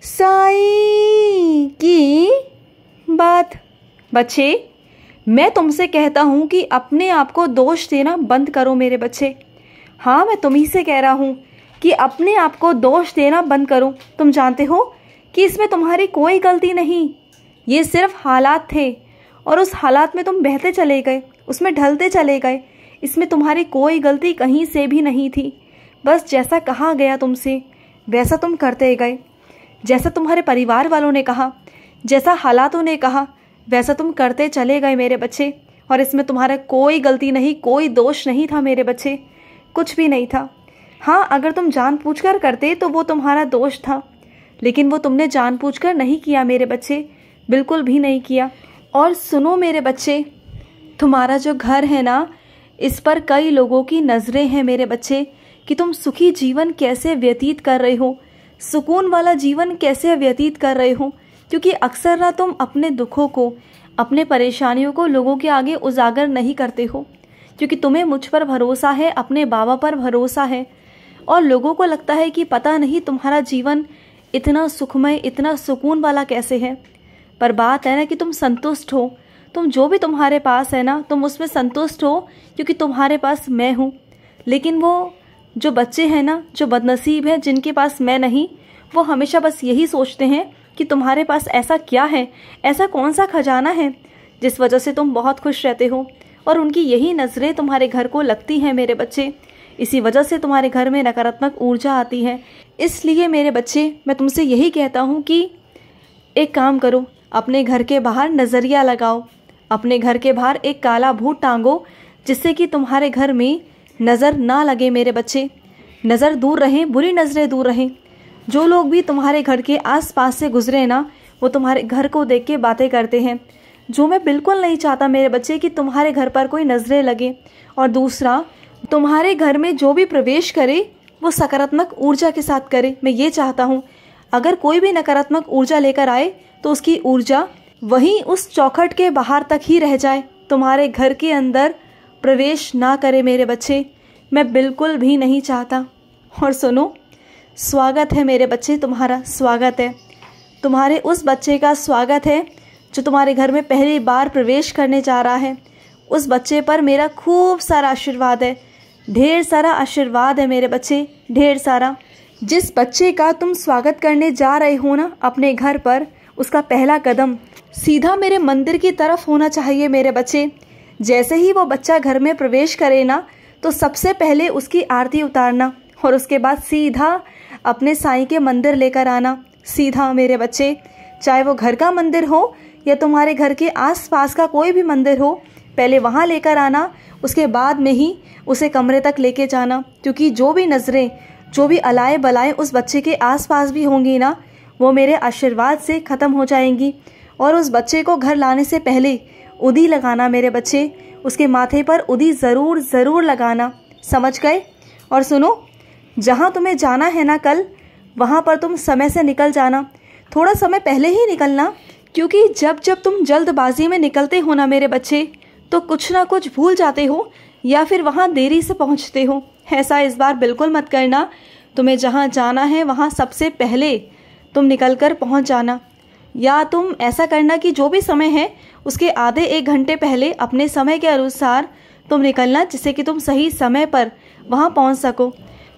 साईं की बात। बच्चे, मैं तुमसे कहता हूँ कि अपने आप को दोष देना बंद करो मेरे बच्चे। हाँ, मैं तुम्ही से कह रहा हूँ कि अपने आप को दोष देना बंद करो। तुम जानते हो कि इसमें तुम्हारी कोई गलती नहीं, ये सिर्फ हालात थे और उस हालात में तुम बहते चले गए, उसमें ढलते चले गए। इसमें तुम्हारी कोई गलती कहीं से भी नहीं थी। बस जैसा कहा गया तुमसे वैसा तुम करते गए, जैसा तुम्हारे परिवार वालों ने कहा, जैसा हालातों ने कहा वैसा तुम करते चले गए मेरे बच्चे। और इसमें तुम्हारा कोई गलती नहीं, कोई दोष नहीं था मेरे बच्चे, कुछ भी नहीं था। हाँ, अगर तुम जानबूझकर करते तो वो तुम्हारा दोष था, लेकिन वो तुमने जानबूझकर नहीं किया मेरे बच्चे, बिल्कुल भी नहीं किया। और सुनो मेरे बच्चे, तुम्हारा जो घर है ना, इस पर कई लोगों की नज़रें हैं मेरे बच्चे कि तुम सुखी जीवन कैसे व्यतीत कर रहे हो, सुकून वाला जीवन कैसे व्यतीत कर रहे हो। क्योंकि अक्सर ना तुम अपने दुखों को, अपने परेशानियों को लोगों के आगे उजागर नहीं करते हो, क्योंकि तुम्हें मुझ पर भरोसा है, अपने बाबा पर भरोसा है। और लोगों को लगता है कि पता नहीं तुम्हारा जीवन इतना सुखमय, इतना सुकून वाला कैसे है। पर बात है ना कि तुम संतुष्ट हो, तुम जो भी तुम्हारे पास है ना, तुम उसमें संतुष्ट हो, क्योंकि तुम्हारे पास मैं हूँ। लेकिन वो जो बच्चे हैं ना, जो बदनसीब हैं, जिनके पास मैं नहीं, वो हमेशा बस यही सोचते हैं कि तुम्हारे पास ऐसा क्या है, ऐसा कौन सा खजाना है जिस वजह से तुम बहुत खुश रहते हो। और उनकी यही नज़रें तुम्हारे घर को लगती हैं मेरे बच्चे। इसी वजह से तुम्हारे घर में नकारात्मक ऊर्जा आती है। इसलिए मेरे बच्चे, मैं तुमसे यही कहता हूँ कि एक काम करो, अपने घर के बाहर नज़रिया लगाओ, अपने घर के बाहर एक काला भूत टांगो, जिससे कि तुम्हारे घर में नज़र ना लगे मेरे बच्चे। नज़र दूर रहें, बुरी नज़रें दूर रहें। जो लोग भी तुम्हारे घर के आसपास से गुजरे ना, वो तुम्हारे घर को देख के बातें करते हैं, जो मैं बिल्कुल नहीं चाहता मेरे बच्चे कि तुम्हारे घर पर कोई नज़रें लगे। और दूसरा, तुम्हारे घर में जो भी प्रवेश करे वो सकारात्मक ऊर्जा के साथ करे। मैं ये चाहता हूँ, अगर कोई भी नकारात्मक ऊर्जा लेकर आए तो उसकी ऊर्जा वहीं उस चौखट के बाहर तक ही रह जाए, तुम्हारे घर के अंदर प्रवेश ना करे मेरे बच्चे। मैं बिल्कुल भी नहीं चाहता। और सुनो, स्वागत है मेरे बच्चे, तुम्हारा स्वागत है, तुम्हारे उस बच्चे का स्वागत है जो तुम्हारे घर में पहली बार प्रवेश करने जा रहा है। उस बच्चे पर मेरा खूब सारा आशीर्वाद है, ढेर सारा आशीर्वाद है मेरे बच्चे, ढेर सारा। जिस बच्चे का तुम स्वागत करने जा रहे हो ना अपने घर पर, उसका पहला कदम सीधा मेरे मंदिर की तरफ होना चाहिए मेरे बच्चे। जैसे ही वो बच्चा घर में प्रवेश करे ना, तो सबसे पहले उसकी आरती उतारना और उसके बाद सीधा अपने साईं के मंदिर लेकर आना, सीधा मेरे बच्चे। चाहे वो घर का मंदिर हो या तुम्हारे घर के आसपास का कोई भी मंदिर हो, पहले वहाँ लेकर आना, उसके बाद में ही उसे कमरे तक लेके जाना। क्योंकि जो भी नज़रें, जो भी अलाए बलाएं उस बच्चे के आसपास भी होंगी ना, वो मेरे आशीर्वाद से ख़त्म हो जाएंगी। और उस बच्चे को घर लाने से पहले उदी लगाना मेरे बच्चे, उसके माथे पर उदी ज़रूर ज़रूर लगाना, समझ गए। और सुनो, जहाँ तुम्हें जाना है ना कल, वहाँ पर तुम समय से निकल जाना, थोड़ा समय पहले ही निकलना। क्योंकि जब जब तुम जल्दबाजी में निकलते हो ना मेरे बच्चे, तो कुछ ना कुछ भूल जाते हो या फिर वहाँ देरी से पहुँचते हो। ऐसा इस बार बिल्कुल मत करना। तुम्हें जहाँ जाना है वहाँ सबसे पहले तुम निकल कर पहुँच जाना। या तुम ऐसा करना कि जो भी समय है उसके आधे एक घंटे पहले अपने समय के अनुसार तुम निकलना, जिससे कि तुम सही समय पर वहाँ पहुँच सको।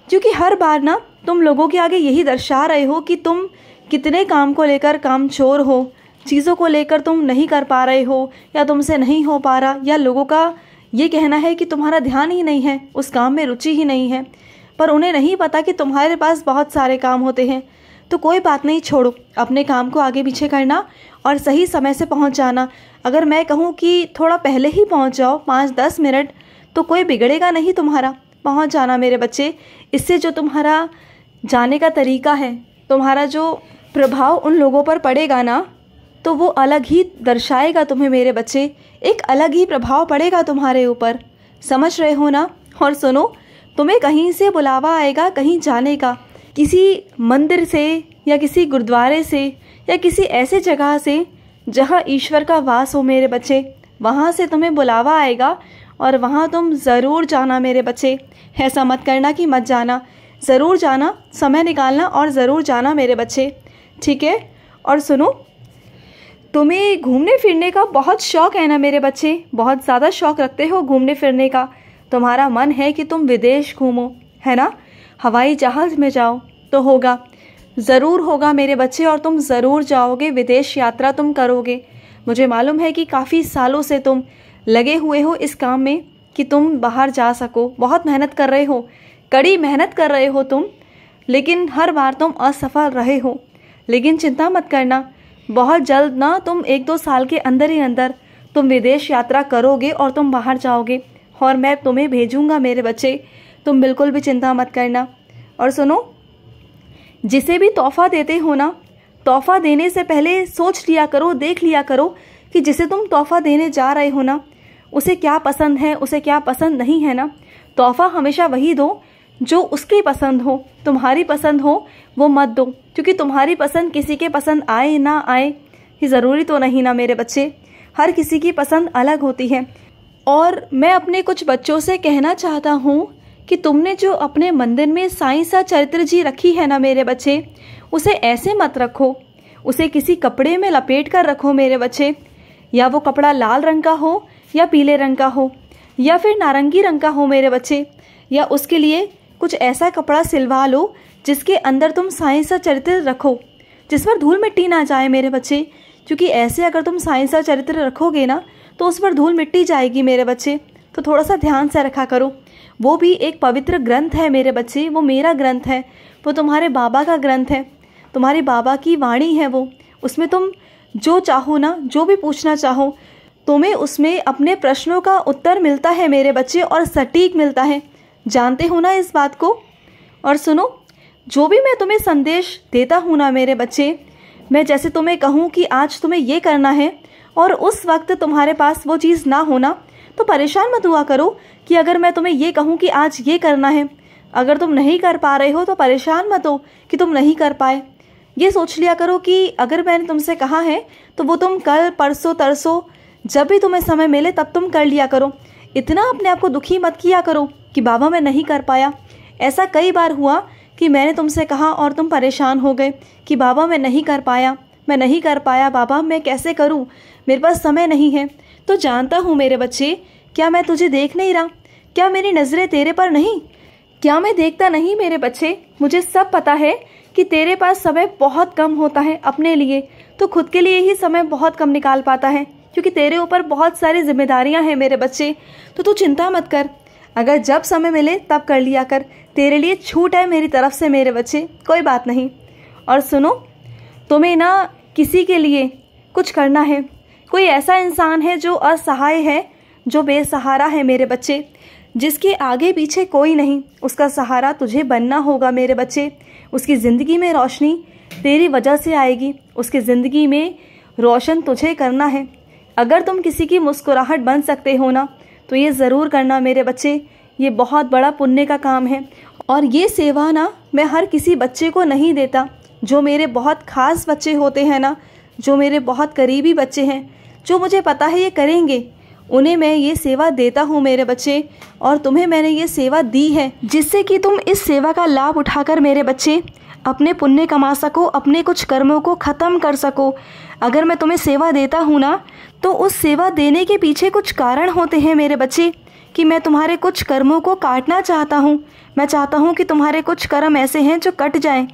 क्योंकि हर बार ना तुम लोगों के आगे यही दर्शा रहे हो कि तुम कितने काम को लेकर कामचोर हो, चीज़ों को लेकर तुम नहीं कर पा रहे हो, या तुमसे नहीं हो पा रहा, या लोगों का ये कहना है कि तुम्हारा ध्यान ही नहीं है, उस काम में रुचि ही नहीं है। पर उन्हें नहीं पता कि तुम्हारे पास बहुत सारे काम होते हैं। तो कोई बात नहीं, छोड़ो, अपने काम को आगे पीछे करना और सही समय से पहुंच जाना। अगर मैं कहूं कि थोड़ा पहले ही पहुंच जाओ, 5-10 मिनट, तो कोई बिगड़ेगा नहीं, तुम्हारा पहुंच जाना मेरे बच्चे। इससे जो तुम्हारा जाने का तरीका है, तुम्हारा जो प्रभाव उन लोगों पर पड़ेगा ना, तो वो अलग ही दर्शाएगा तुम्हें मेरे बच्चे, एक अलग ही प्रभाव पड़ेगा तुम्हारे ऊपर, समझ रहे हो ना। और सुनो, तुम्हें कहीं से बुलावा आएगा कहीं जाने का, किसी मंदिर से या किसी गुरुद्वारे से या किसी ऐसे जगह से जहाँ ईश्वर का वास हो मेरे बच्चे, वहाँ से तुम्हें बुलावा आएगा और वहाँ तुम ज़रूर जाना मेरे बच्चे। ऐसा मत करना कि मत जाना, ज़रूर जाना, समय निकालना और ज़रूर जाना मेरे बच्चे। ठीक है। और सुनो, तुम्हें घूमने फिरने का बहुत शौक़ है ना मेरे बच्चे, बहुत ज़्यादा शौक़ रखते हो घूमने फिरने का। तुम्हारा मन है कि तुम विदेश घूमो, है ना, हवाई जहाज़ में जाओ। तो होगा, ज़रूर होगा मेरे बच्चे, और तुम ज़रूर जाओगे, विदेश यात्रा तुम करोगे। मुझे मालूम है कि काफ़ी सालों से तुम लगे हुए हो इस काम में कि तुम बाहर जा सको। बहुत मेहनत कर रहे हो, कड़ी मेहनत कर रहे हो तुम, लेकिन हर बार तुम असफल रहे हो। लेकिन चिंता मत करना, बहुत जल्द ना तुम 1-2 साल के अंदर ही अंदर तुम विदेश यात्रा करोगे और तुम बाहर जाओगे, और मैं तुम्हें भेजूंगा मेरे बच्चे। तुम बिल्कुल भी चिंता मत करना। और सुनो, जिसे भी तोहफा देते हो ना, तोहफा देने से पहले सोच लिया करो, देख लिया करो कि जिसे तुम तोहफा देने जा रहे हो ना, उसे क्या पसंद है, उसे क्या पसंद नहीं है ना। तोहफा हमेशा वही दो जो उसकी पसंद हो, तुम्हारी पसंद हो वो मत दो, क्योंकि तुम्हारी पसंद किसी के पसंद आए ना आए ये ज़रूरी तो नहीं ना मेरे बच्चे। हर किसी की पसंद अलग होती है। और मैं अपने कुछ बच्चों से कहना चाहता हूँ कि तुमने जो अपने मंदिर में साईं सा चरित्र जी रखी है ना मेरे बच्चे, उसे ऐसे मत रखो, उसे किसी कपड़े में लपेट कर रखो मेरे बच्चे। या वो कपड़ा लाल रंग का हो या पीले रंग का हो या फिर नारंगी रंग का हो मेरे बच्चे, या उसके लिए कुछ ऐसा कपड़ा सिलवा लो जिसके अंदर तुम साईं सा चरित्र रखो, जिस पर धूल मिट्टी ना जाए मेरे बच्चे। क्योंकि ऐसे अगर तुम साईं सा चरित्र रखोगे ना तो उस पर धूल मिट्टी जाएगी मेरे बच्चे। तो थोड़ा सा ध्यान से रखा करो। वो भी एक पवित्र ग्रंथ है मेरे बच्चे, वो मेरा ग्रंथ है, वो तुम्हारे बाबा का ग्रंथ है, तुम्हारे बाबा की वाणी है वो। उसमें तुम जो चाहो ना, जो भी पूछना चाहो, तुम्हें उसमें अपने प्रश्नों का उत्तर मिलता है मेरे बच्चे, और सटीक मिलता है। जानते हो ना इस बात को। और सुनो, जो भी मैं तुम्हें संदेश देता हूँ ना मेरे बच्चे, मैं जैसे तुम्हें कहूँ कि आज तुम्हें ये करना है और उस वक्त तुम्हारे पास वो चीज़ ना होना, तो परेशान मत हुआ करो कि अगर मैं तुम्हें ये कहूँ कि आज ये करना है, अगर तुम नहीं कर पा रहे हो तो परेशान मत हो कि तुम नहीं कर पाए। ये सोच लिया करो कि अगर मैंने तुमसे कहा है तो वो तुम कल, परसों, तरसों, जब भी तुम्हें समय मिले तब तुम कर लिया करो। इतना अपने आप को दुखी मत किया करो कि बाबा मैं नहीं कर पाया। ऐसा कई बार हुआ कि मैंने तुमसे कहा और तुम परेशान हो गए कि बाबा मैं नहीं कर पाया, मैं नहीं कर पाया, बाबा मैं कैसे करूं, मेरे पास समय नहीं है। तो जानता हूँ मेरे बच्चे, क्या मैं तुझे देख नहीं रहा? क्या मेरी नज़रें तेरे पर नहीं? क्या मैं देखता नहीं मेरे बच्चे? मुझे सब पता है कि तेरे पास समय बहुत कम होता है अपने लिए, तो खुद के लिए ही समय बहुत कम निकाल पाता है, क्योंकि तेरे ऊपर बहुत सारी जिम्मेदारियां हैं मेरे बच्चे। तो तू चिंता मत कर, अगर जब समय मिले तब कर लिया कर। तेरे लिए छूट है मेरी तरफ से मेरे बच्चे, कोई बात नहीं। और सुनो, तुम्हें ना किसी के लिए कुछ करना है। कोई ऐसा इंसान है जो असहाय है, जो बेसहारा है मेरे बच्चे, जिसके आगे पीछे कोई नहीं, उसका सहारा तुझे बनना होगा मेरे बच्चे। उसकी ज़िंदगी में रोशनी तेरी वजह से आएगी, उसकी ज़िंदगी में रोशन तुझे करना है। अगर तुम किसी की मुस्कुराहट बन सकते हो ना, तो ये ज़रूर करना मेरे बच्चे। ये बहुत बड़ा पुण्य का काम है, और ये सेवा ना मैं हर किसी बच्चे को नहीं देता। जो मेरे बहुत ख़ास बच्चे होते हैं ना, जो मेरे बहुत करीबी बच्चे हैं, जो मुझे पता है ये करेंगे, उन्हें मैं ये सेवा देता हूँ मेरे बच्चे। और तुम्हें मैंने ये सेवा दी है, जिससे कि तुम इस सेवा का लाभ उठाकर मेरे बच्चे अपने पुण्य कमा सको, अपने कुछ कर्मों को ख़त्म कर सको। अगर मैं तुम्हें सेवा देता हूँ ना, तो उस सेवा देने के पीछे कुछ कारण होते हैं मेरे बच्चे, कि मैं तुम्हारे कुछ कर्मों को काटना चाहता हूँ। मैं चाहता हूँ कि तुम्हारे कुछ कर्म ऐसे हैं जो कट जाएं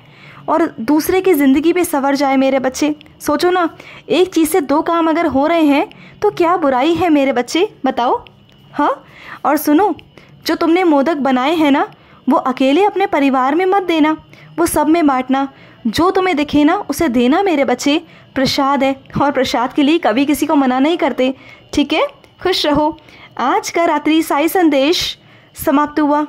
और दूसरे की ज़िंदगी भी संवर जाए मेरे बच्चे। सोचो ना, एक चीज़ से दो काम अगर हो रहे हैं तो क्या बुराई है मेरे बच्चे, बताओ। हाँ, और सुनो, जो तुमने मोदक बनाए हैं ना, वो अकेले अपने परिवार में मत देना, वो सब में बांटना। जो तुम्हें दिखे ना उसे देना मेरे बच्चे। प्रसाद है, और प्रसाद के लिए कभी किसी को मना नहीं करते, ठीक है। खुश रहो। आज का रात्रि साई संदेश समाप्त हुआ।